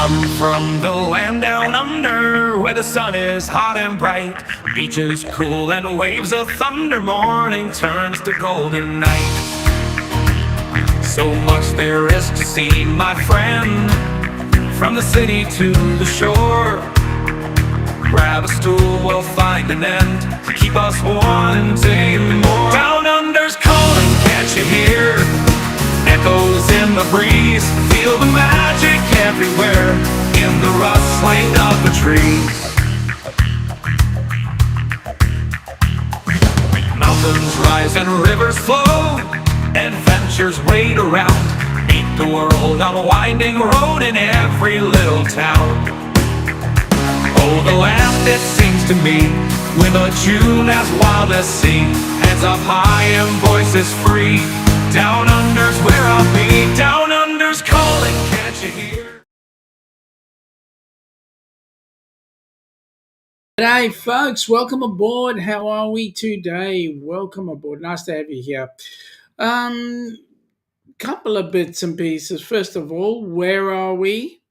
I'm from the land down under, where the sun is hot and bright, beaches cool and waves of thunder. Morning turns to golden night. So much there is to see, my friend, from the city to the shore. Grab a stool, we'll find an end to keep us wanting more. Down under's calling, can't you hear? Echoes in the breeze, feel the magic everywhere, in the rustling of the trees. Mountains rise and rivers flow, adventures wait around. Meet the world on a winding road in every little town. Oh, the land, it seems to me, with a tune as wild as sea, hands up high and voices free. Down under's where I'll be. Down under's calling, can't you hear? G'day folks, welcome aboard. How are we today? Welcome aboard. Nice to have you here. Couple of bits and pieces. First of all, where are we?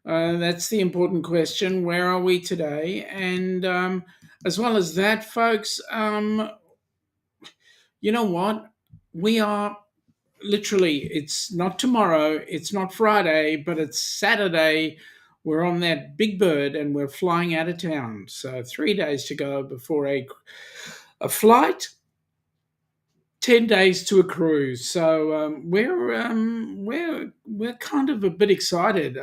That's the important question. Where are we today? And as well as that, folks, you know what? We are literally, it's not tomorrow, it's not Friday, but it's Saturday. We're on that big bird and we're flying out of town. So 3 days to go before a flight, 10 days to a cruise. So we're kind of a bit excited.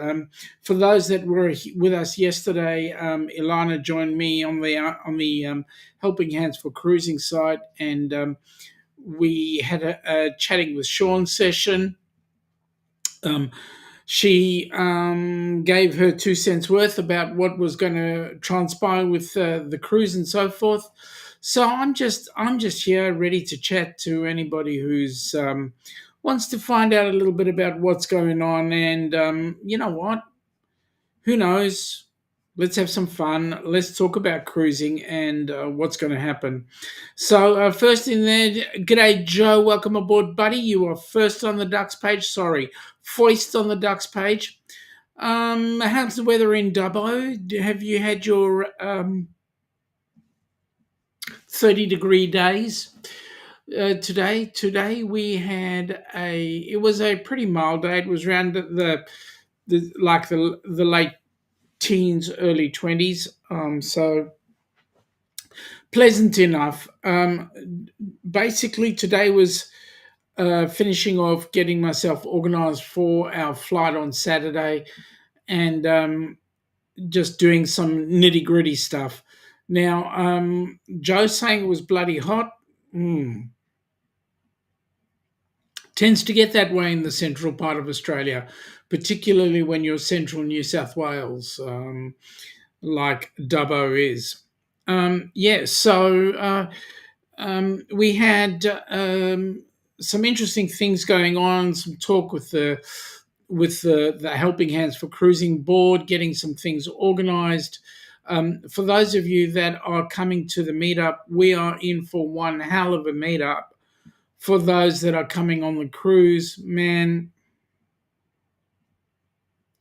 For those that were with us yesterday, Ilana joined me on the Helping Hands for Cruising site, and we had a chatting with Shaun session. She gave her 2 cents worth about what was going to transpire with the cruise and so forth. So I'm just here ready to chat to anybody who's wants to find out a little bit about what's going on. And you know what? Who knows? Let's have some fun. Let's talk about cruising and what's going to happen. So first in there, g'day Joe, welcome aboard, buddy. You are first on the Ducks page. Sorry, foist on the Ducks page. How's the weather in Dubbo? Have you had your 30-degree days today? Today we had it was a pretty mild day. It was around the late teens, early 20s. So pleasant enough. Basically, today was finishing off getting myself organized for our flight on Saturday, and just doing some nitty gritty stuff. Now, Joe's saying it was bloody hot. Tends to get that way in the central part of Australia, particularly when you're central New South Wales, like Dubbo is. So we had some interesting things going on, some talk with the Helping Hands for Cruising board, getting some things organised. For those of you that are coming to the meetup, we are in for one hell of a meetup. For those that are coming on the cruise, man,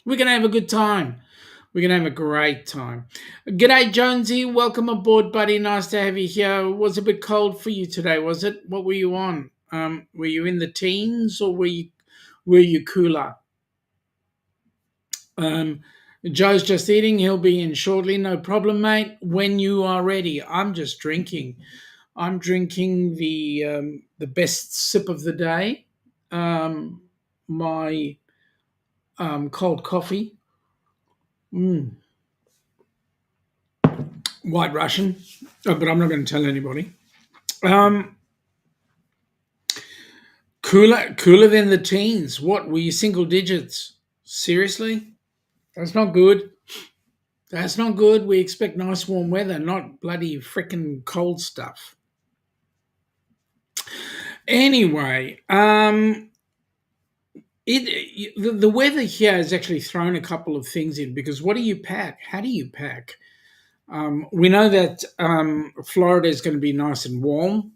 we're going to have a good time. We're going to have a great time. G'day, Jonesy. Welcome aboard, buddy. Nice to have you here. It was a bit cold for you today, was it? What were you on? Were you in the teens or were you cooler? Joe's just eating. He'll be in shortly. No problem, mate. When you are ready. I'm just drinking. I'm drinking the best sip of the day, my cold coffee. White Russian, but I'm not going to tell anybody. Cooler than the teens. What, were you single digits? Seriously? That's not good. That's not good. We expect nice warm weather, not bloody freaking cold stuff. Anyway, the weather here has actually thrown a couple of things in, because what do you pack? How do you pack? We know that Florida is going to be nice and warm.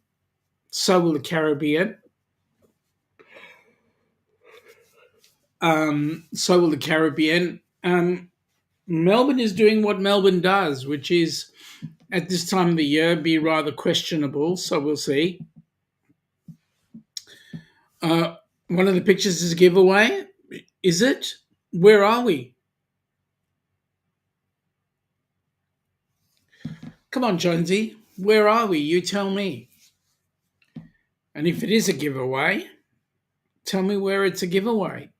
So will the Caribbean. Um, Melbourne is doing what Melbourne does, which is at this time of the year be rather questionable. So we'll see. Uh, One of the pictures is a giveaway. Is it? Where are we? Come on, Jonesy. Where are we? You tell me. And if it is a giveaway, tell me where it's a giveaway.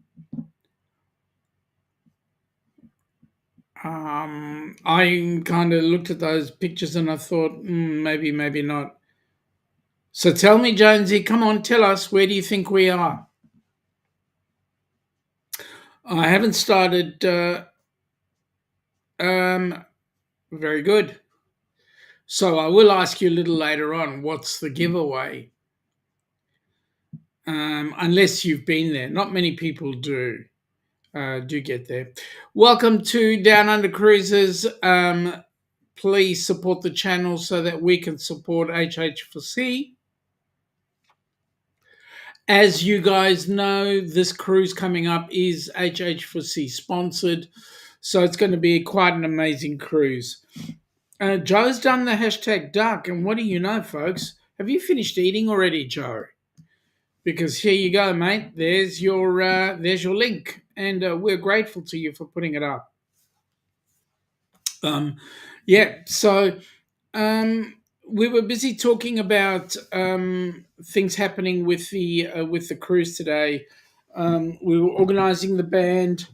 I kind of looked at those pictures and I thought, maybe, maybe not. So tell me, Jonesy, come on, tell us, where do you think we are? I haven't started. Um, Very good. So I will ask you a little later on what's the giveaway, unless you've been there. Not many people do get there. Welcome to Down Under Cruises. Please support the channel so that we can support HH4C. As you guys know, this cruise coming up is HH4C sponsored, so it's going to be quite an amazing cruise. Joe's done the hashtag duck, and what do you know, folks? Have you finished eating already, Joe? Because here you go, mate. There's your link, and we're grateful to you for putting it up. Yeah, so we were busy talking about things happening with the cruise today. We were organising the band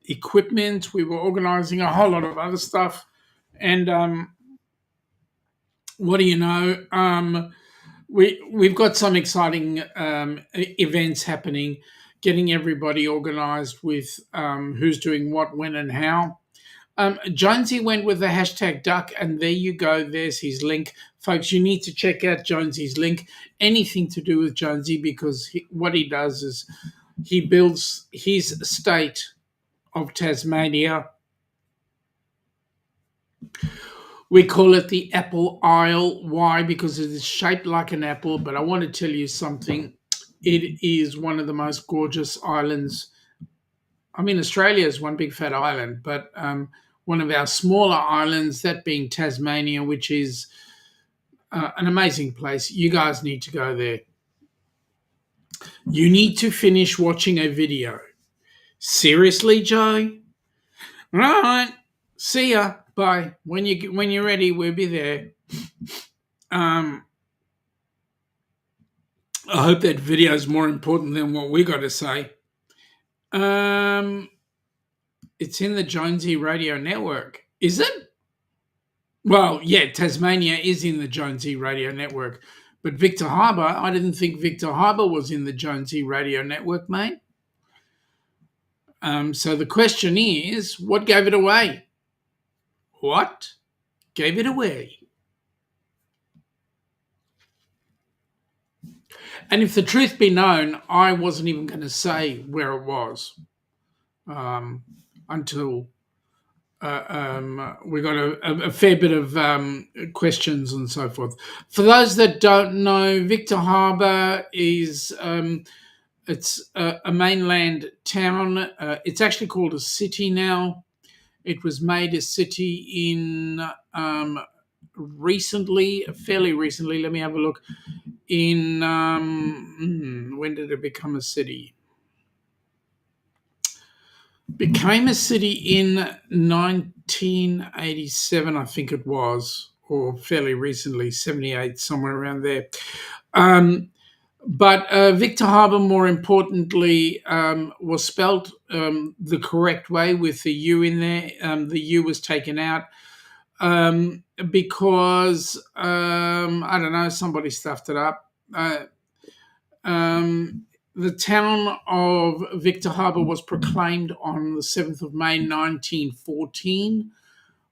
equipment. We were organising a whole lot of other stuff, and what do you know? We've got some exciting events happening, getting everybody organised with who's doing what, when, and how. Jonesy went with the hashtag duck, and there you go. There's his link. Folks, you need to check out Jonesy's link. Anything to do with Jonesy, because what he does is he builds his state of Tasmania. We call it the Apple Isle. Why? Because it is shaped like an apple. But I want to tell you something. It is one of the most gorgeous islands. I mean, Australia is one big fat island, but one of our smaller islands, that being Tasmania, which is an amazing place. You guys need to go there. You need to finish watching a video. Seriously, Joe? All right. See ya. Bye. When you're ready, we'll be there. I hope that video is more important than what we got to say. It's in the Jonesy Radio Network. Is it? Well, yeah, Tasmania is in the Jonesy Radio Network. But Victor Harbour, I didn't think Victor Harbour was in the Jonesy Radio Network, mate. So the question is, what gave it away? What gave it away? And if the truth be known, I wasn't even going to say where it was until we got a fair bit of questions and so forth. For those that don't know, Victor Harbour is it's a mainland town. It's actually called a city now. It was made a city in fairly recently. Let me have a look. In when did it become a city? Became a city in 1987, I think it was, or fairly recently, 78, somewhere around there. But Victor Harbour, more importantly, was spelt the correct way with the U in there. The U was taken out because, I don't know, somebody stuffed it up. The town of Victor Harbour was proclaimed on the 7th of May 1914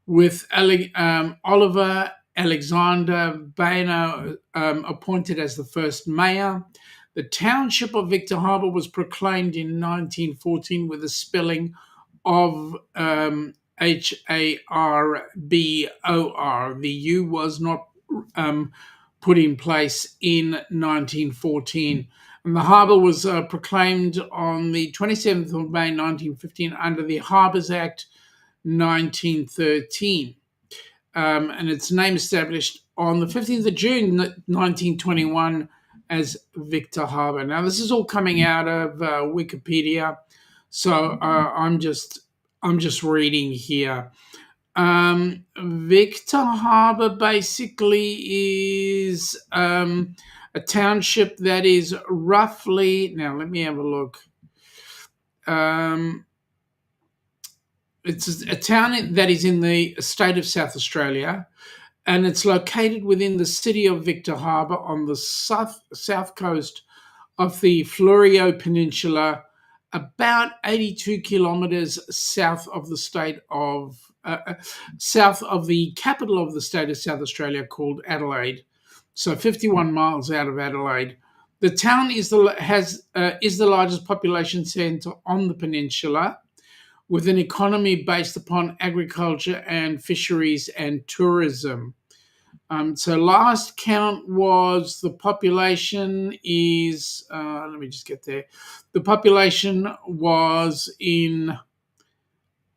with Oliver Alexander Boehner appointed as the first mayor. The township of Victor Harbour was proclaimed in 1914 with a spelling of Harbor. The U was not put in place in 1914. And the harbour was proclaimed on the 27th of May 1915 under the Harbours Act 1913. And its name established on the 15th of June 1921 as Victor Harbour. Now, this is all coming out of Wikipedia, so I'm just reading here. Victor Harbour basically is a township that is roughly, now let me have a look. It's a town that is in the state of South Australia, and it's located within the city of Victor Harbour on the south coast of the Fleurieu Peninsula, about 82 kilometres south of the state of south of the capital of the state of South Australia, called Adelaide. So 51 miles out of Adelaide. The town is the largest population centre on the peninsula, with an economy based upon agriculture and fisheries and tourism. So last count was the population is, let me just get there. The population was in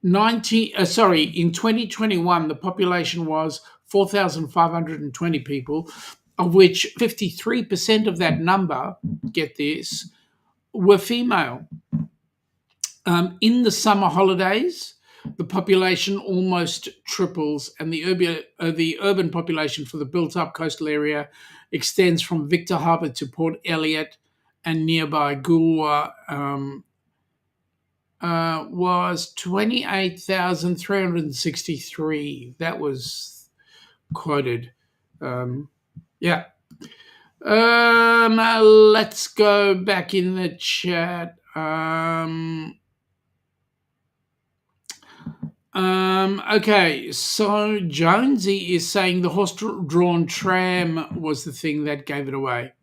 in 2021, the population was 4,520 people, of which 53% of that number, get this, were female. In the summer holidays, the population almost triples, and the urban population for the built-up coastal area extends from Victor Harbour to Port Elliot and nearby Goolwa. Was 28,363. That was quoted. Yeah. Let's go back in the chat. Okay, so Jonesy is saying the horse-drawn tram was the thing that gave it away.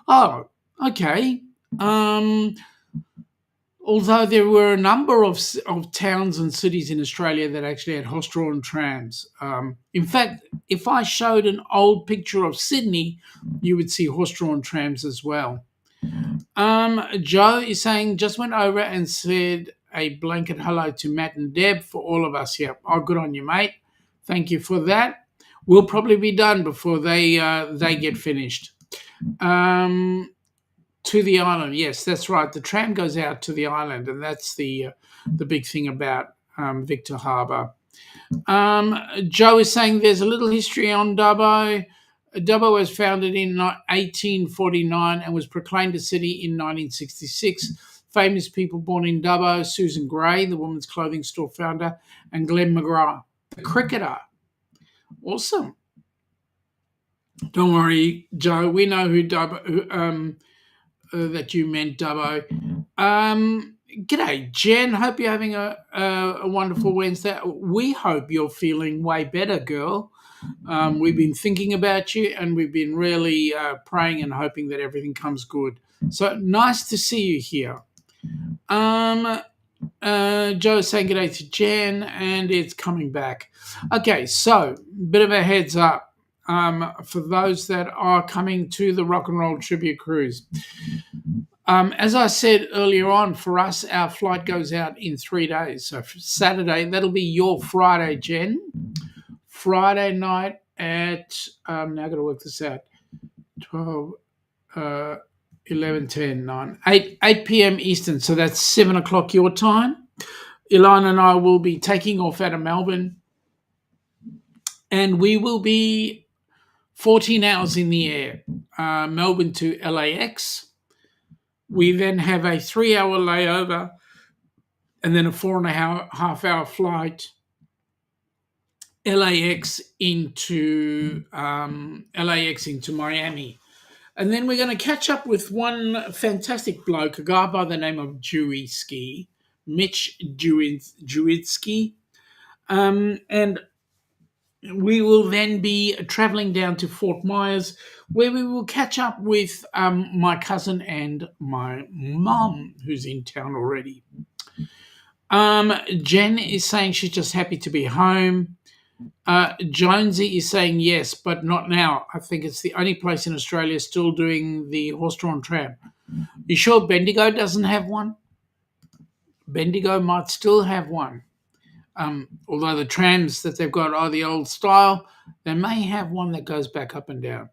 Oh, okay. Although there were a number of towns and cities in Australia that actually had horse-drawn trams. In fact, if I showed an old picture of Sydney, you would see horse-drawn trams as well. Joe is saying, just went over and said a blanket hello to Matt and Deb for all of us here. Oh, good on you, mate. Thank you for that. We'll probably be done before they get finished. To the island, yes, that's right. The tram goes out to the island, and that's the big thing about Victor Harbour. Joe is saying there's a little history on Dubbo. Dubbo was founded in 1849 and was proclaimed a city in 1966. Famous people born in Dubbo: Susan Gray, the women's clothing store founder, and Glenn McGrath, the cricketer. Awesome. Don't worry, Joe. We know who Dubbo. That you meant Dubbo. G'day, Jen. Hope you're having a wonderful Wednesday. We hope you're feeling way better, girl. We've been thinking about you, and we've been really praying and hoping that everything comes good. So nice to see you here. Joe's saying g'day to Jen, and it's coming back. Okay, so bit of a heads up. For those that are coming to the Rock and Roll Tribute Cruise. As I said earlier on, for us, our flight goes out in 3 days. So for Saturday, that'll be your Friday, Jen. Friday night at, now I've got to work this out, 12, 11, 10, 9, 8 p.m. Eastern. So that's 7 o'clock your time. Ilana and I will be taking off out of Melbourne, and we will be 14 hours in the air, Melbourne to LAX. We then have a 3-hour layover and then a 4.5 hour flight, LAX into Miami. And then we're going to catch up with one fantastic bloke, a guy by the name of Jewitzki, Mitch Jewitzki. And we will then be travelling down to Fort Myers, where we will catch up with my cousin and my mum, who's in town already. Jen is saying she's just happy to be home. Jonesy is saying yes, but not now. I think it's the only place in Australia still doing the horse-drawn tram. You sure Bendigo doesn't have one? Bendigo might still have one. Although the trams that they've got are the old style, they may have one that goes back up and down.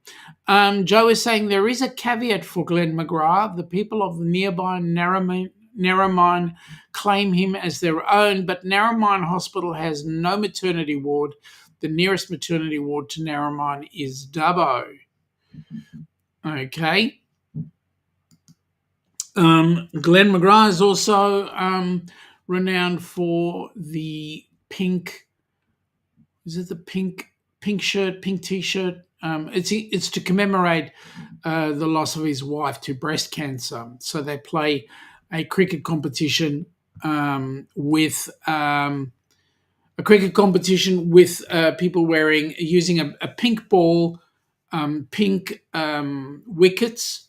Joe is saying there is a caveat for Glenn McGrath. The people of the nearby Narromine claim him as their own, but Narromine Hospital has no maternity ward. The nearest maternity ward to Narromine is Dubbo. Okay. Glenn McGrath is also renowned for the pink. Is it the pink shirt, pink t-shirt? It's to commemorate the loss of his wife to breast cancer. So they play a cricket competition with people using a pink ball, pink wickets,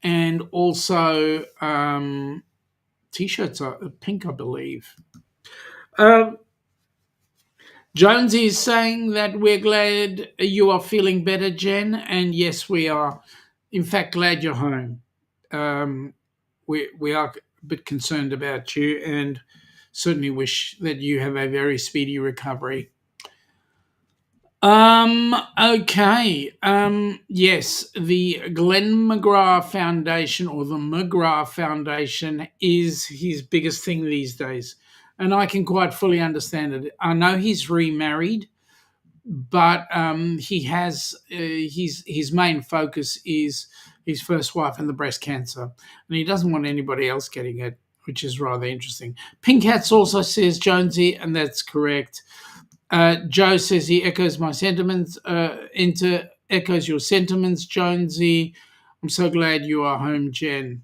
and also t-shirts are pink, I believe. Jonesy is saying that we're glad you are feeling better, Jen, and yes, we are. In fact, glad you're home. We are a bit concerned about you, and certainly wish that you have a very speedy recovery. Okay. Yes, the Glenn McGrath Foundation, or the McGrath Foundation, is his biggest thing these days. And I can quite fully understand it. I know he's remarried, but he has his main focus is his first wife and the breast cancer, and he doesn't want anybody else getting it, which is rather interesting. Pink Hats also says Jonesy, and that's correct. Joe says he echoes my sentiments. Echoes your sentiments, Jonesy. I'm so glad you are home, Jen.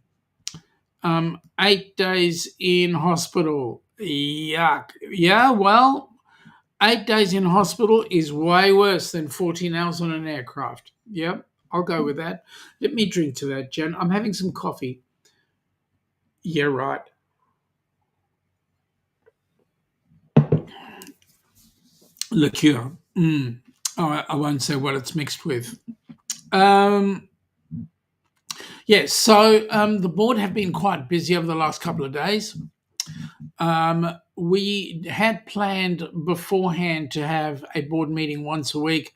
8 days in hospital. Yuck. Yeah, well, 8 days in hospital is way worse than 14 hours on an aircraft. Yep, I'll go with that. Let me drink to that, Jen. I'm having some coffee. Yeah, right. Liqueur. I won't say what it's mixed with. Yes, so the board have been quite busy over the last couple of days. We had planned beforehand to have a board meeting once a week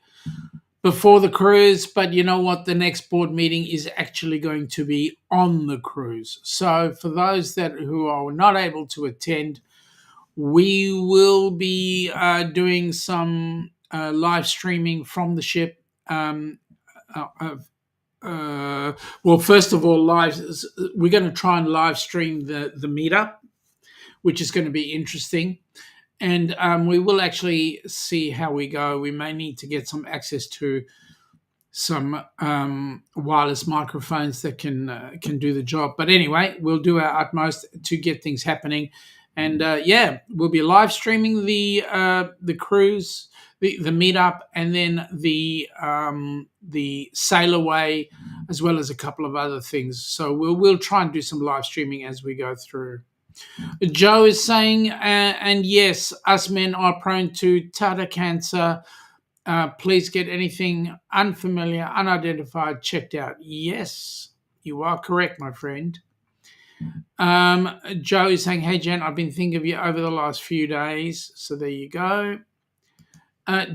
before the cruise, but you know what? The next board meeting is actually going to be on the cruise. So for those who are not able to attend, we will be doing some live streaming from the ship. Well, first of all, we're going to try and live stream the meetup, which is going to be interesting. And we will actually see how we go. We may need to get some access to some wireless microphones that can do the job. But anyway, we'll do our utmost to get things happening. And we'll be live streaming the cruise, the meetup, and then the sail away, as well as a couple of other things. So we'll try and do some live streaming as we go through. Joe is saying, and yes, us men are prone to tartar cancer. Please get anything unfamiliar, unidentified checked out. Yes, you are correct, my friend. Joe is saying, hey, Jen, I've been thinking of you over the last few days. So there you go.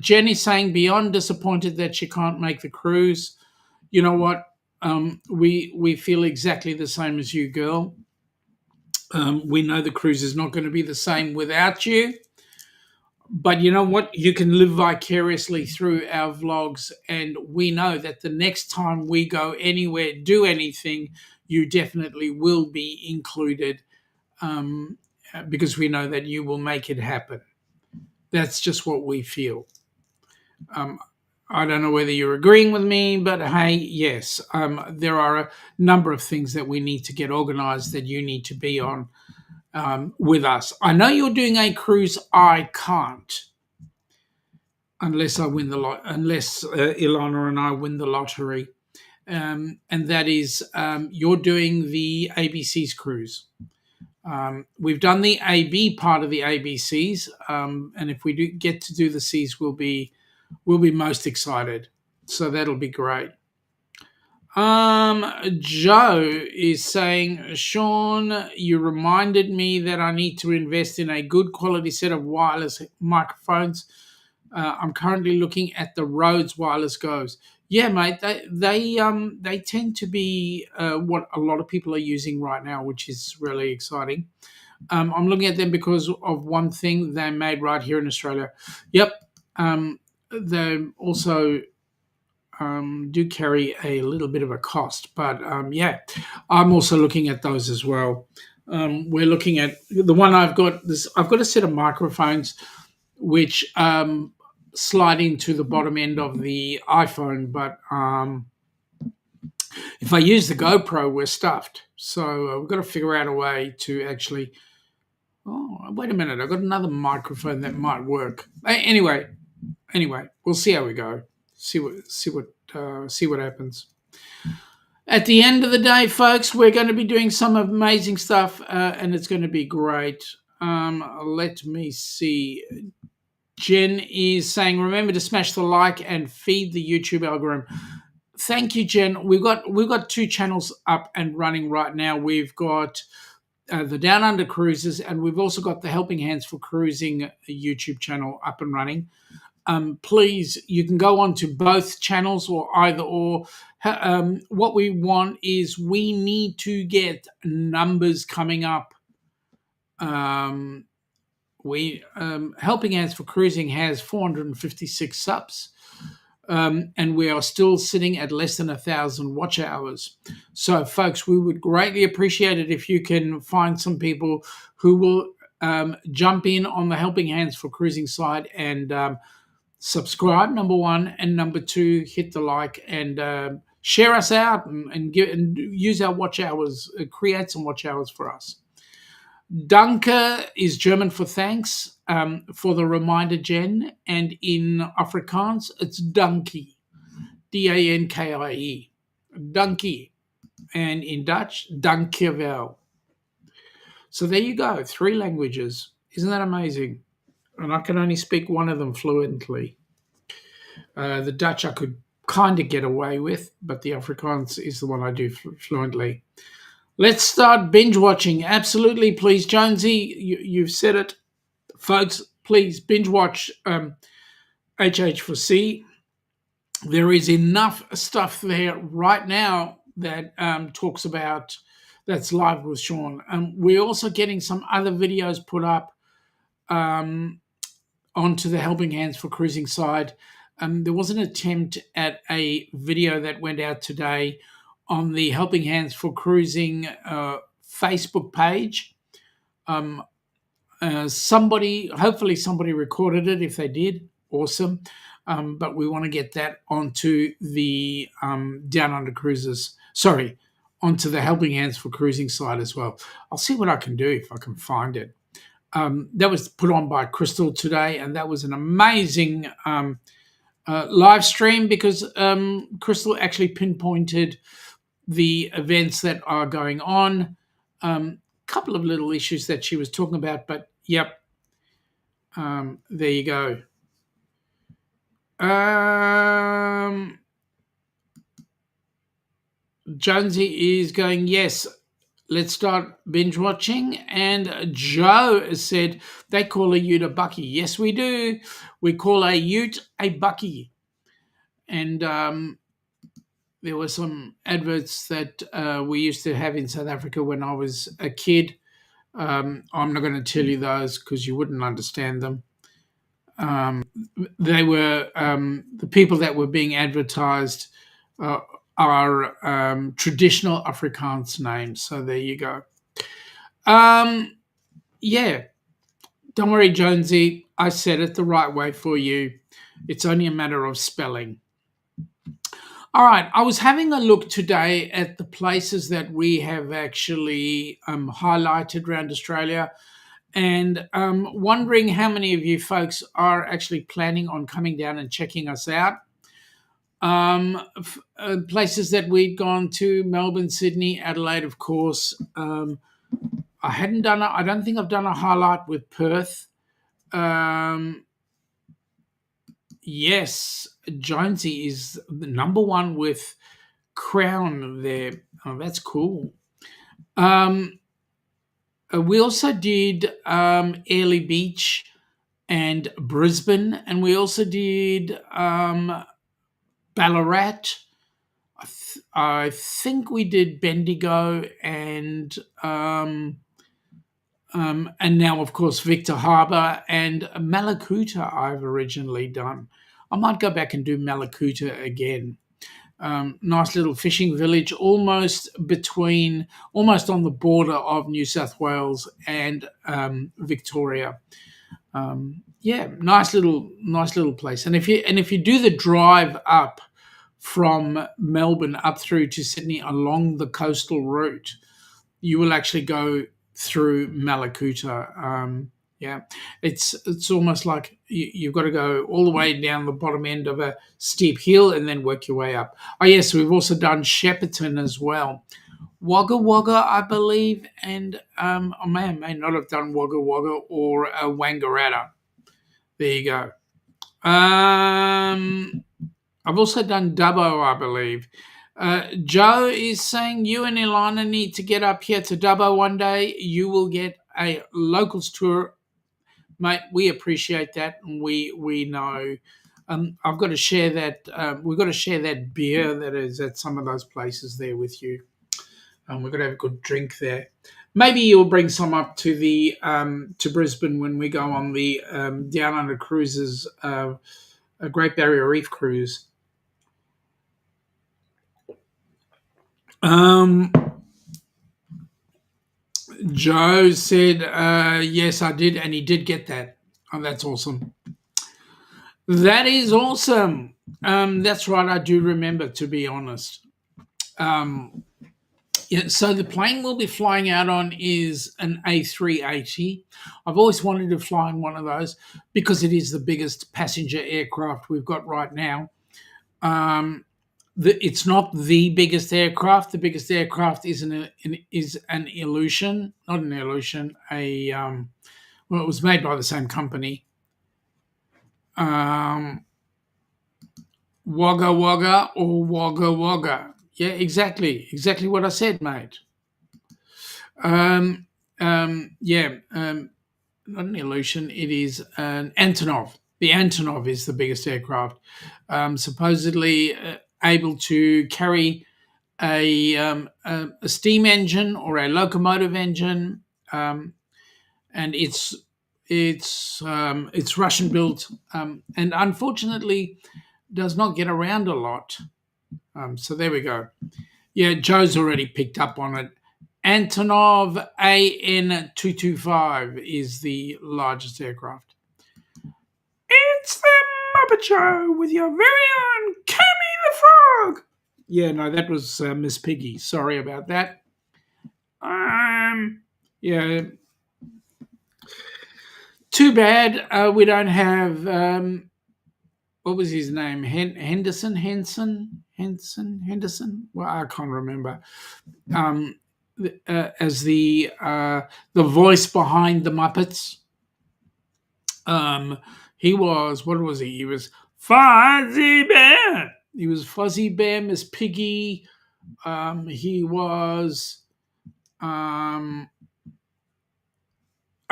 Jen is saying, beyond disappointed that she can't make the cruise. You know what? We feel exactly the same as you, girl. We know the cruise is not going to be the same without you. But you know what? You can live vicariously through our vlogs, and we know that the next time we go anywhere, do anything, you definitely will be included, because we know that you will make it happen. That's just what we feel. I don't know whether you're agreeing with me, but hey, yes, there are a number of things that we need to get organized that you need to be on with us. I know you're doing a cruise. I can't, unless I win unless Ilana and I win the lottery, and that is you're doing the ABC's cruise. We've done the AB part of the ABCs, and if we do get to do the C's, we'll be most excited. So that'll be great. Joe is saying, Shaun, you reminded me that I need to invest in a good quality set of wireless microphones. I'm currently looking at the Rhodes Wireless Goes. Yeah, mate, they tend to be what a lot of people are using right now, which is really exciting. I'm looking at them because of one thing they made right here in Australia. Yep. They also do carry a little bit of a cost, but yeah, I'm also looking at those as well. We're looking at the one I've got. I've got a set of microphones which slide into the bottom end of the iPhone, but if I use the GoPro, we're stuffed. So we've got to figure out a way to actually. Oh, wait a minute! I've got another microphone that might work. Anyway, we'll see how we go. See what happens. At the end of the day, folks, we're going to be doing some amazing stuff, and it's going to be great. Let me see. Jen is saying, "Remember to smash the like and feed the YouTube algorithm." Thank you, Jen. We've got two channels up and running right now. We've got the Down Under Cruises, and we've also got the Helping Hands for Cruising YouTube channel up and running. Please, you can go on to both channels or either or. What we want is we need to get numbers coming up. We Helping Hands for Cruising has 456 subs. And we are still sitting at less than 1,000 watch hours. So, folks, we would greatly appreciate it if you can find some people who will jump in on the Helping Hands for Cruising side and subscribe, number one, and number two, hit the like and share us out and use our watch hours, create some watch hours for us. Danke is German for thanks, for the reminder, Jen. And in Afrikaans, it's dankie, Dankie. Dankie. And in Dutch, dankjewel. So there you go, 3 languages. Isn't that amazing? And I can only speak one of them fluently. The Dutch I could kind of get away with, but the Afrikaans is the one I do fluently. Let's start binge watching. Absolutely, please, Jonesy. You've said it, folks. Please binge watch HH4C. There is enough stuff there right now that talks about that's live with Shaun. We're also getting some other videos put up onto the Helping Hands for Cruising side. There was an attempt at a video that went out today on the Helping Hands for Cruising Facebook page. Hopefully somebody recorded it. If they did, awesome. But we want to get that onto the Down Under Cruises. Sorry, onto the Helping Hands for Cruising side as well. I'll see what I can do if I can find it. That was put on by Crystal today, and that was an amazing live stream because Crystal actually pinpointed the events that are going on. Couple of little issues that she was talking about, but yep, there you go. Jonesy is going, yes, let's start binge watching. And Joe said they call a ute a bucky. Yes, we do. We call a ute a bucky. And there were some adverts that we used to have in South Africa when I was a kid. I'm not going to tell you those because you wouldn't understand them. They were the people that were being advertised are traditional Afrikaans names. So there you go. Yeah, don't worry, Jonesy. I said it the right way for you. It's only a matter of spelling. All right, I was having a look today at the places that we have actually highlighted around Australia and wondering how many of you folks are actually planning on coming down and checking us out. Places that we'd gone to: Melbourne, Sydney, Adelaide, of course. I don't think I've done a highlight with Perth. Yes, Jonesy is the number one with crown there. Oh, that's cool. Um, we also did Airlie Beach and Brisbane, and we also did Ballarat. I think we did Bendigo and now of course Victor Harbour and Malakuta. I've originally done. I might go back and do Malakuta again. Nice little fishing village, almost on the border of New South Wales and Victoria. Yeah, nice little place. And if you do the drive up from Melbourne up through to Sydney along the coastal route, you will actually go through Malakuta. Yeah, it's almost like you've got to go all the way down the bottom end of a steep hill and then work your way up. Oh yes, we've also done Shepparton as well, Wagga Wagga, I believe, and I may not have done Wagga Wagga or Wangaratta. There you go. I've also done Dubbo, I believe. Joe is saying you and Ilana need to get up here to Dubbo one day. You will get a locals tour, mate. We appreciate that, and we know. I've got to share that. We've got to share that beer that is at some of those places there with you. We've got to have a good drink there. Maybe you'll bring some up to the to Brisbane when we go on the Down Under cruises, a Great Barrier Reef cruise. Joe said, yes, I did, and he did get that. Oh, that's awesome. That is awesome. That's right, I do remember, to be honest. Yeah, so the plane we'll be flying out on is an A380. I've always wanted to fly in one of those because it is the biggest passenger aircraft we've got right now. It's not the biggest aircraft. The biggest aircraft is an illusion, not an illusion. Well, it was made by the same company. Wagga Wagga or Wagga Wagga. Yeah, exactly what I said, mate. Yeah, not an illusion. It is an Antonov. The Antonov is the biggest aircraft, supposedly able to carry a steam engine or a locomotive engine, and it's Russian built, and unfortunately does not get around a lot. So there we go. Yeah, Joe's already picked up on it. Antonov AN225 is the largest aircraft. It's the Muppet Show with your very own Cammy the Frog. Yeah, no, that was Miss Piggy. Sorry about that. Yeah. Too bad we don't have what was his name? Henderson. Well, I can't remember. As the voice behind the Muppets. He was, what was he? He was Fuzzy Bear. He was Fuzzy Bear, Miss Piggy. He was.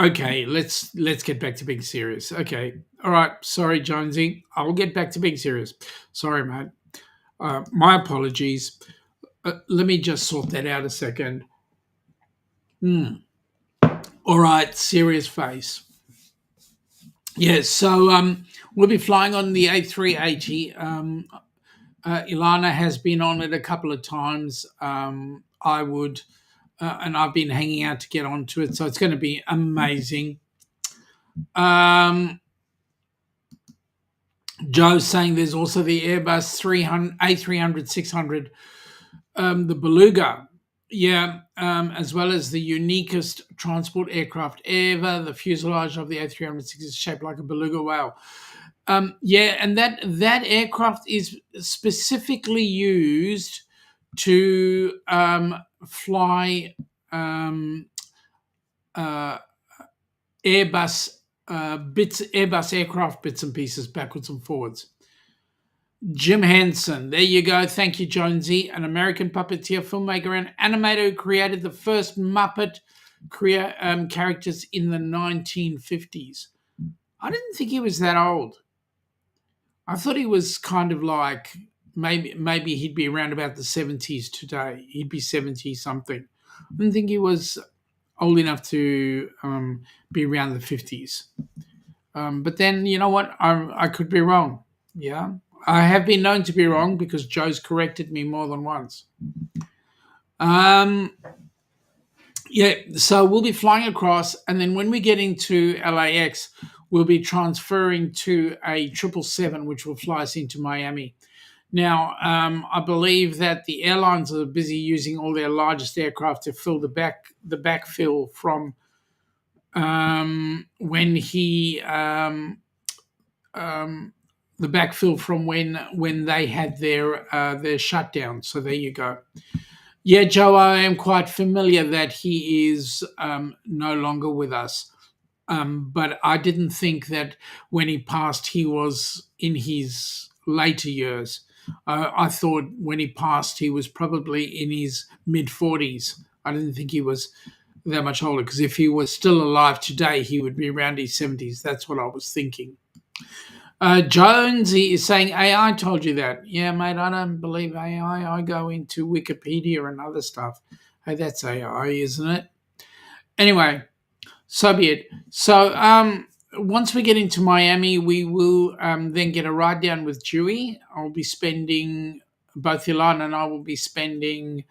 Okay, let's get back to being serious. Okay, all right. Sorry, Jonesy. I'll get back to being serious. Sorry, mate. My apologies. Let me just sort that out a second. All right, serious face. Yeah, so we'll be flying on the A380. Ilana has been on it a couple of times. I would, and I've been hanging out to get onto it, so it's going to be amazing. Joe's saying there's also the Airbus A300 600, the Beluga. Yeah, as well as the uniquest transport aircraft ever. The fuselage of the A306 is shaped like a beluga whale. Yeah, and that aircraft is specifically used to fly Airbus Airbus aircraft bits and pieces backwards and forwards. Jim Henson. There you go. Thank you, Jonesy. An American puppeteer, filmmaker, and animator who created the first Muppet characters in the 1950s. I didn't think he was that old. I thought he was kind of like maybe he'd be around about the 70s today. He'd be 70 something. I didn't think he was old enough to be around the 50s. But then, you know what? I could be wrong. Yeah. I have been known to be wrong because Joe's corrected me more than once. Um, yeah, so we'll be flying across, and then when we get into LAX, we'll be transferring to a 777, which will fly us into Miami. Now, I believe that the airlines are busy using all their largest aircraft to fill the backfill from when he the backfill from when they had their shutdown. So there you go. Yeah, Joe, I am quite familiar that he is no longer with us. But I didn't think that when he passed, he was in his later years. I thought when he passed, he was probably in his mid 40s. I didn't think he was that much older because if he was still alive today, he would be around his 70s. That's what I was thinking. Jonesy is saying AI told you that. Yeah, mate, I don't believe AI. I go into Wikipedia and other stuff. Hey, that's AI, isn't it? Anyway, so be it. So once we get into Miami, we will then get a ride down with Dewey. I'll be spending, both Ilan and I will be spending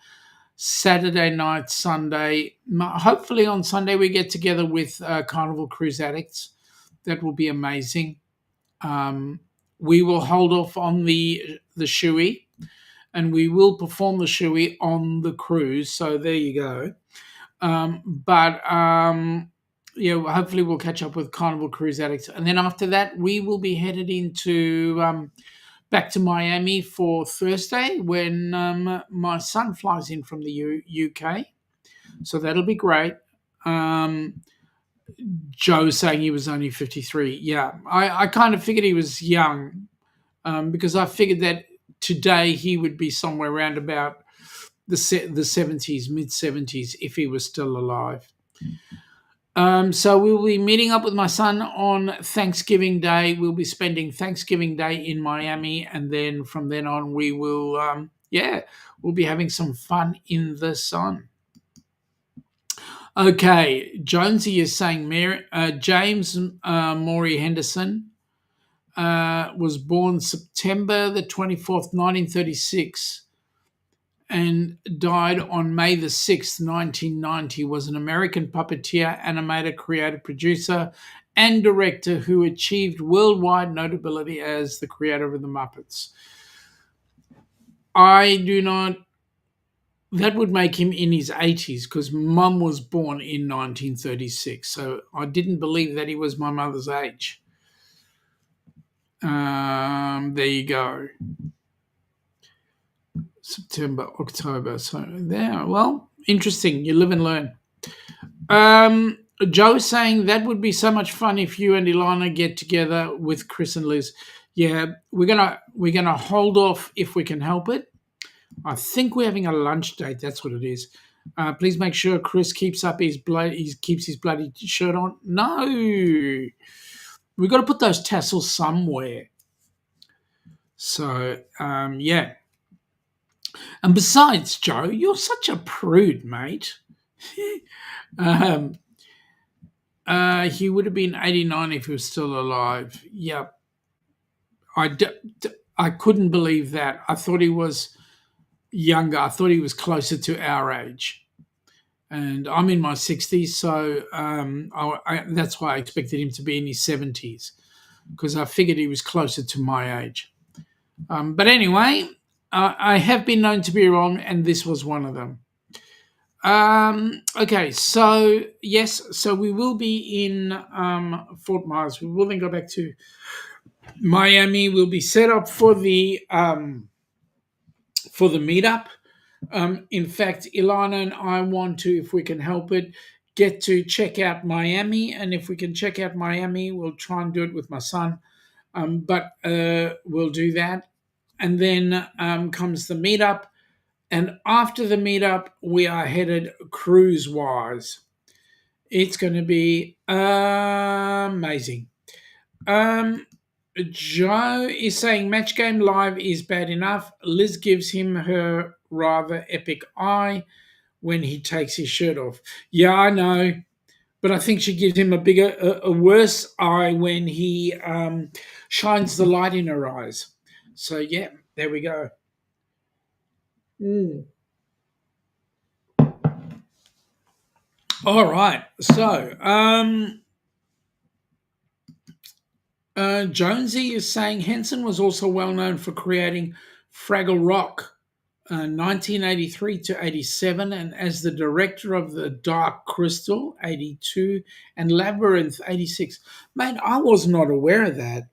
Saturday night, Sunday. Hopefully on Sunday we get together with Carnival Cruise Addicts. That will be amazing. We will hold off on the shoey, and we will perform the shoey on the cruise. So there you go. But yeah, hopefully we'll catch up with Carnival Cruise Addicts, and then after that we will be headed into back to Miami for Thursday when my son flies in from the UK. So that'll be great. Joe saying he was only 53. Yeah, I kind of figured he was young because I figured that today he would be somewhere around about the 70s, mid 70s, if he was still alive. So we'll be meeting up with my son on Thanksgiving Day. We'll be spending Thanksgiving Day in Miami, and then from then on we will, we'll be having some fun in the sun. Okay, Jonesy is saying James Maury Henderson was born September the 24th, 1936, and died on May the 6th, 1990, was an American puppeteer, animator, creator, producer, and director who achieved worldwide notability as the creator of the Muppets. I do not. That would make him in his 80s because Mum was born in 1936. So I didn't believe that he was my mother's age. There you go. September, October. So there. Well, interesting. You live and learn. Joe saying that would be so much fun if you and Ilana get together with Chris and Liz. Yeah, we're gonna hold off if we can help it. I think we're having a lunch date. That's what it is. Please make sure Chris keeps his bloody shirt on. No, we've got to put those tassels somewhere. So yeah. And besides, Joe, you're such a prude, mate. He would have been 89 if he was still alive. Yep. I couldn't believe that. I thought he was younger. I thought he was closer to our age. And I'm in my 60s, so that's why I expected him to be in his 70s, because I figured he was closer to my age. But anyway, I have been known to be wrong, and this was one of them. Okay, so yes, so we will be in Fort Myers. We will then go back to Miami. We'll be set up for the meetup. In fact, Ilana and I want to, if we can help it, get to check out Miami. And if we can check out Miami, we'll try and do it with my son. But we'll do that. and then comes the meetup. And after the meetup, we are headed cruise wise. It's going to be amazing. Um, Joe is saying Match Game Live is bad enough. Liz gives him her rather epic eye when he takes his shirt off. Yeah, I know, but I think she gives him a worse eye when he shines the light in her eyes. So yeah, there we go. Mm. All right. So Jonesy is saying Henson was also well known for creating Fraggle Rock 1983 to 87, and as the director of The Dark Crystal 82 and Labyrinth 86. Mate, I was not aware of that.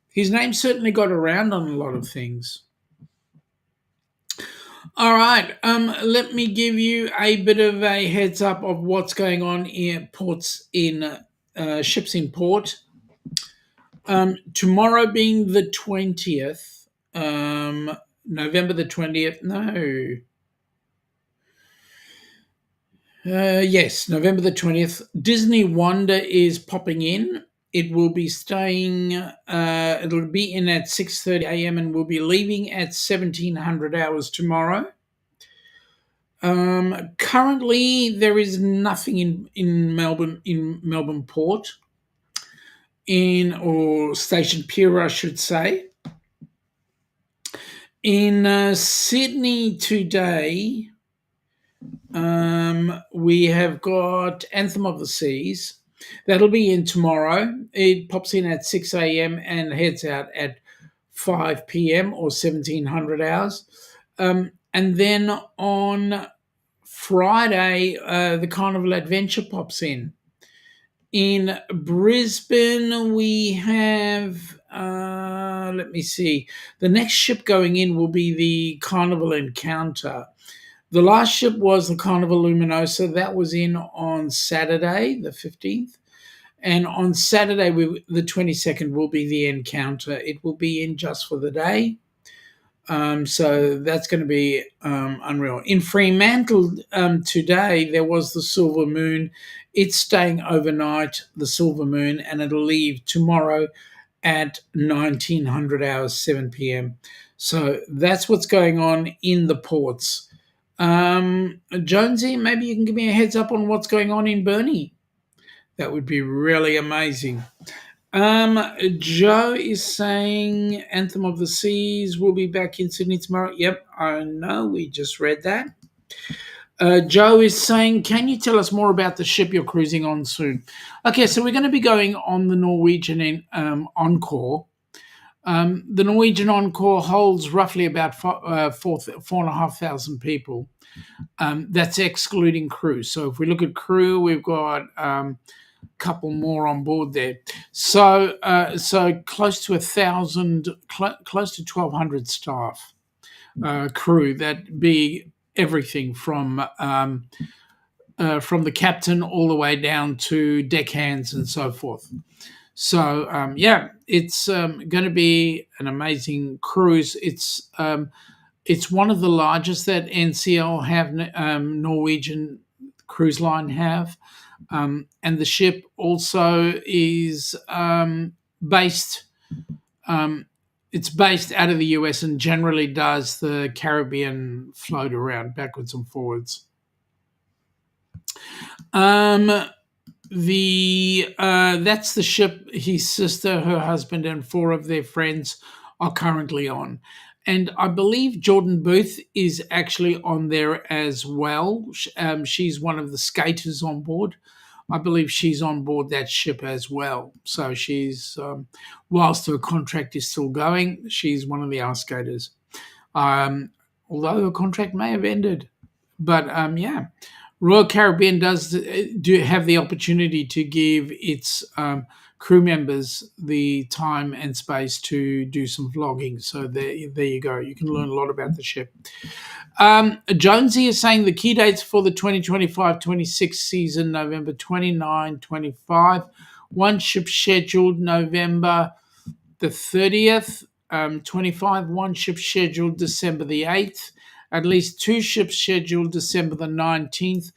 His name certainly got around on a lot of things. All right, let me give you a bit of a heads up of what's going on in ports in ships in port. Tomorrow being the 20th, November the 20th. No. Yes, November the 20th. Disney Wonder is popping in. It will be staying, it'll be in at 6:30 a.m. and will be leaving at 1700 hours tomorrow. Currently, there is nothing in Melbourne Port, or Station Pier, I should say. In Sydney today, we have got Anthem of the Seas. That'll be in tomorrow. It pops in at 6 a.m. and heads out at 5 p.m. or 1700 hours. And then on Friday, the Carnival Adventure pops in. In Brisbane, we have, let me see, the next ship going in will be the Carnival Encounter. The last ship was the Carnival Luminosa. That was in on Saturday, the 15th. And on Saturday, the 22nd, will be the Encounter. It will be in just for the day. So that's going to be unreal. In Fremantle today, there was the Silver Moon. It's staying overnight, the Silver Moon, and it'll leave tomorrow at 1900 hours, 7 p.m. So that's what's going on in the ports. Jonesy, maybe you can give me a heads up on what's going on in Burnie. That would be really amazing. Joe is saying Anthem of the Seas will be back in Sydney tomorrow. Yep, I know. We just read that. Joe is saying, can you tell us more about the ship you're cruising on soon? Okay, so we're going to be going on the Norwegian Encore. The Norwegian Encore holds roughly about 4,500 people. That's excluding crew. So if we look at crew, we've got couple more on board there, so close to 1,000, close to 1,200 staff, crew, that be everything from the captain all the way down to deckhands and so forth. So it's going to be an amazing cruise. It's one of the largest that NCL have, Norwegian Cruise Line have. And the ship also is based. It's based out of the US and generally does the Caribbean float around backwards and forwards. That's the ship his sister, her husband, and 4 of their friends are currently on. And I believe Jordan Booth is actually on there as well. She's one of the skaters on board. I believe she's on board that ship as well. So she's, whilst her contract is still going, she's one of the ice skaters. Although her contract may have ended. But Royal Caribbean do have the opportunity to give its crew members the time and space to do some vlogging. So there you go. You can learn a lot about the ship. Jonesy is saying the key dates for the 2025-26 season, November 29-25. One ship scheduled November the 30th. 25, one ship scheduled December the 8th, at least two ships scheduled December the 19th,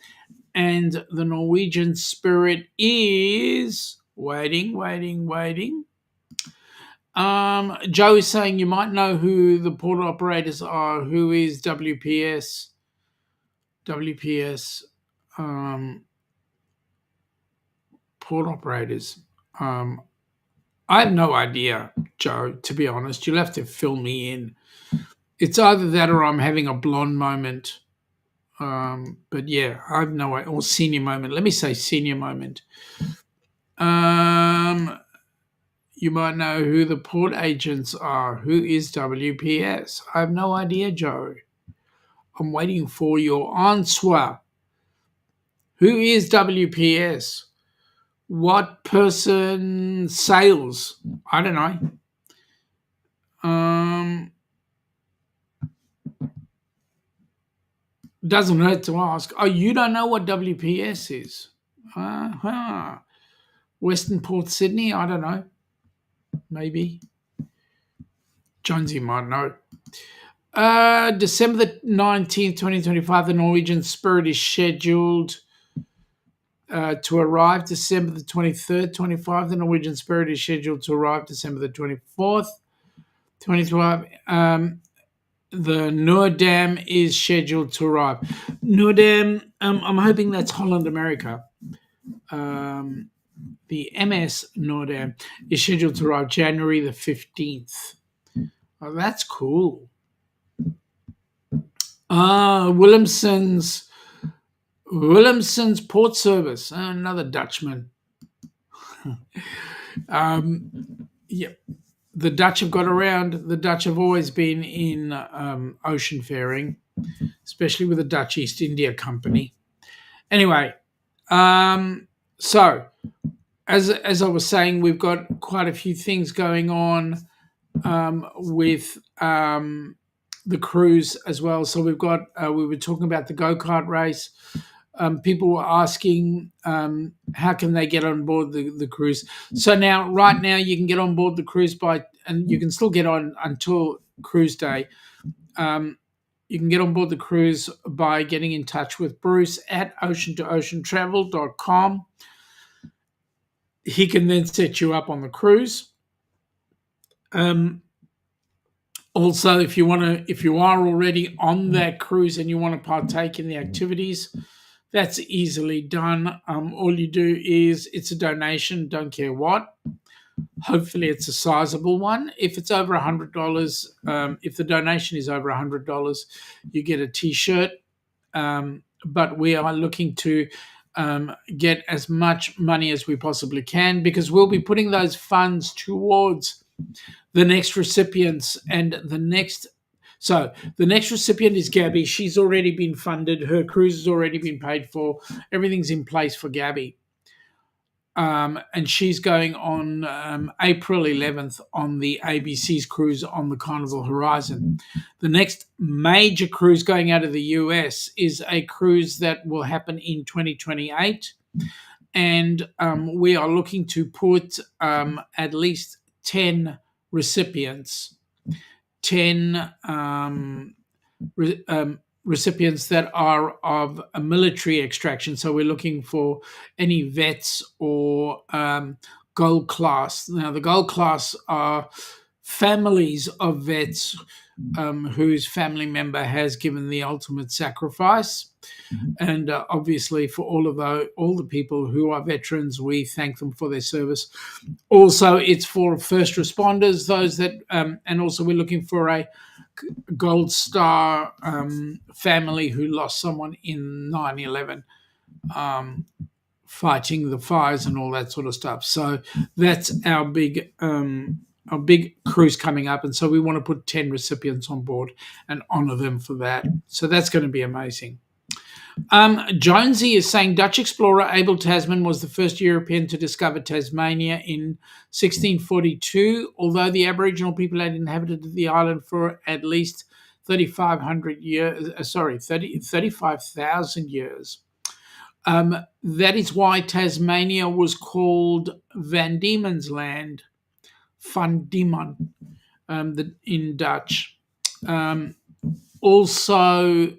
and the Norwegian Spirit is waiting. Joe is saying you might know who the port operators are. Who is WPS? WPS port operators. I have no idea, Joe, to be honest. You'll have to fill me in. It's either that or I'm having a blonde moment. But yeah, I have no idea. Or senior moment. Let me say senior moment. You might know who the port agents are. Who is WPS? I have no idea, Joe. I'm waiting for your answer. Who is WPS? What person sails? I don't know. Doesn't hurt to ask. Oh, you don't know what WPS is? Western Port Sydney? I don't know. Maybe. Jonesy might know. December the 19th, 2025, the Norwegian Spirit is scheduled to arrive December the 23rd, 25. The Norwegian Spirit is scheduled to arrive December the 24th, 2025. The Noordam is scheduled to arrive. Noordam, I'm hoping that's Holland, America. The MS Noordam is scheduled to arrive January the 15th. Oh, that's cool. Willemson's Port Service, another Dutchman. Yeah, the Dutch have got around. The Dutch have always been in ocean faring, especially with the Dutch East India Company. Anyway, so as I was saying, we've got quite a few things going on with the cruise as well. So we've got we were talking about the go-kart race. People were asking how can they get on board the cruise. So right now you can get on board the cruise and you can still get on until cruise day. You can get on board the cruise by getting in touch with Bruce at ocean2oceantravel.com. He can then set you up on the cruise. Also, if you are already on that cruise and you want to partake in the activities, that's easily done. All you do is it's a donation, don't care what. Hopefully, it's a sizable one. If it's over $100, if the donation is over $100, you get a T-shirt. But we are looking to get as much money as we possibly can because we'll be putting those funds towards the next recipients and the next recipient is Gabby. She's already been funded. Her cruise has already been paid for. Everything's in place for Gabby. And she's going on April 11th on the ABC's cruise on the Carnival Horizon. The next major cruise going out of the U.S. is a cruise that will happen in 2028. And we are looking to put at least 10 recipients, 10 recipients that are of a military extraction. So we're looking for any vets or gold class. Now, the gold class are families of vets whose family member has given the ultimate sacrifice. And obviously for all the people who are veterans, we thank them for their service. Also, it's for first responders, those that, and also we're looking for a Gold Star family who lost someone in 9/11, fighting the fires and all that sort of stuff. So that's our big cruise coming up, and so we want to put 10 recipients on board and honour them for that. So that's going to be amazing. Jonesy is saying Dutch explorer Abel Tasman was the first European to discover Tasmania in 1642, although the Aboriginal people had inhabited the island for at least 35,000 years. That is why Tasmania was called Van Diemen's Land, Van Diemen. in Dutch. Also,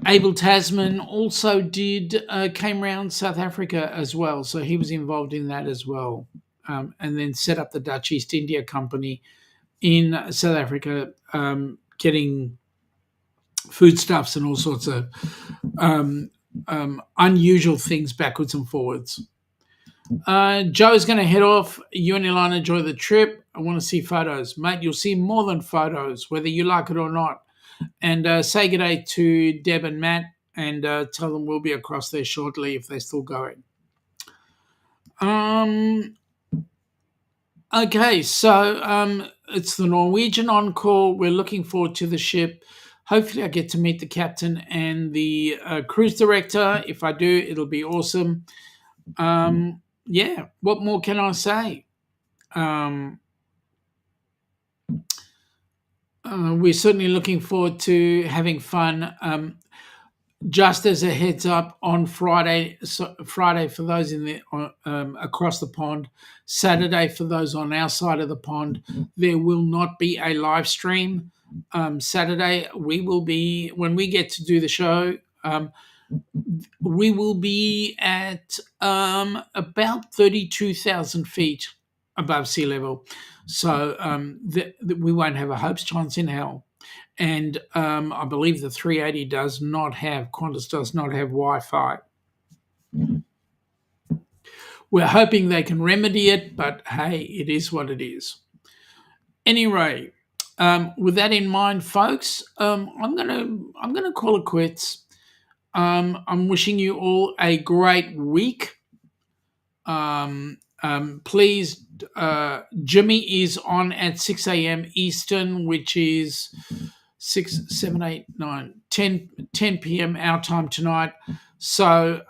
Abel Tasman also came around South Africa as well, so he was involved in that as well, and then set up the Dutch East India Company in South Africa, getting foodstuffs and all sorts of unusual things backwards and forwards. Joe's going to head off. You and Ilana enjoy the trip. I want to see photos. Mate, you'll see more than photos, whether you like it or not. And say good day to Deb and Matt, and tell them we'll be across there shortly if they're still going. Okay, so it's the Norwegian Encore. We're looking forward to the ship. Hopefully I get to meet the captain and the cruise director. If I do, it'll be awesome. Yeah, what more can I say? We're certainly looking forward to having fun. Just as a heads up, on Friday for those in the across the pond, Saturday for those on our side of the pond, there will not be a live stream. Saturday we will be, when we get to do the show, we will be at about 32,000 feet above sea level, so we won't have a hope's chance in hell. And I believe the 380 Qantas does not have Wi-Fi. We're hoping they can remedy it, but hey, it is what it is. Anyway, with that in mind, folks, I'm gonna call it quits. I'm wishing you all a great week. Please, Jimmy is on at 6 a.m. Eastern, which is 6, 7, 8, 9, 10 p.m. our time tonight. So,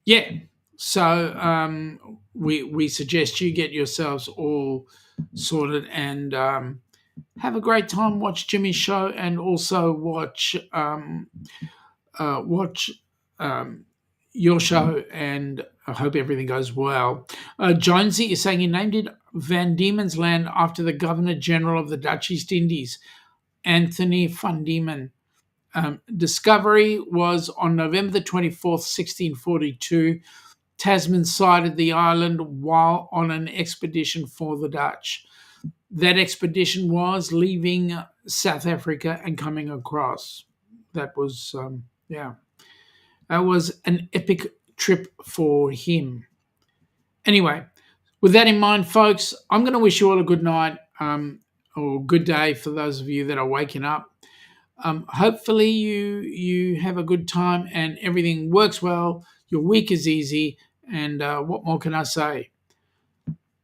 yeah. So we suggest you get yourselves all sorted and have a great time. Watch Jimmy's show and also watch your show, and I hope everything goes well. Jonesy is saying he named it Van Diemen's Land after the Governor General of the Dutch East Indies, Anthony van Diemen. Discovery was on November the 24th, 1642. Tasman sighted the island while on an expedition for the Dutch. That expedition was leaving South Africa and coming across. That was, that was an epic trip for him. Anyway, with that in mind, folks, I'm going to wish you all a good night or good day for those of you that are waking up. Hopefully you have a good time and everything works well. Your week is easy. And what more can I say?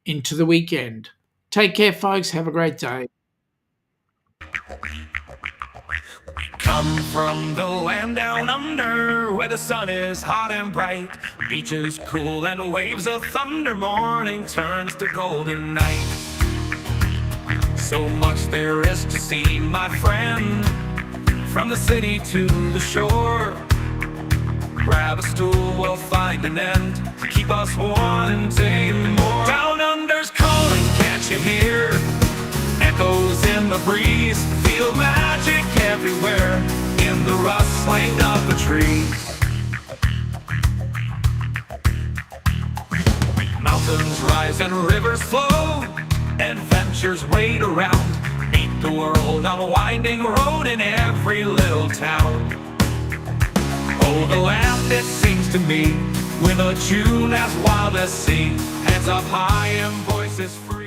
Into the weekend. Take care, folks. Have a great day. Come from the land down under, where the sun is hot and bright, beaches cool and waves of thunder, morning turns to golden night. So much there is to see, my friend, from the city to the shore. Grab a stool, we'll find an end to keep us wanting more. Down under's calling, can't you hear? Echoes in the breeze, feel magic everywhere, in the rustling of the trees. Mountains rise and rivers flow, adventures wait around, meet the world on a winding road in every little town. Oh, the land, it seems to me, with a tune as wild as sea, heads up high and voices free.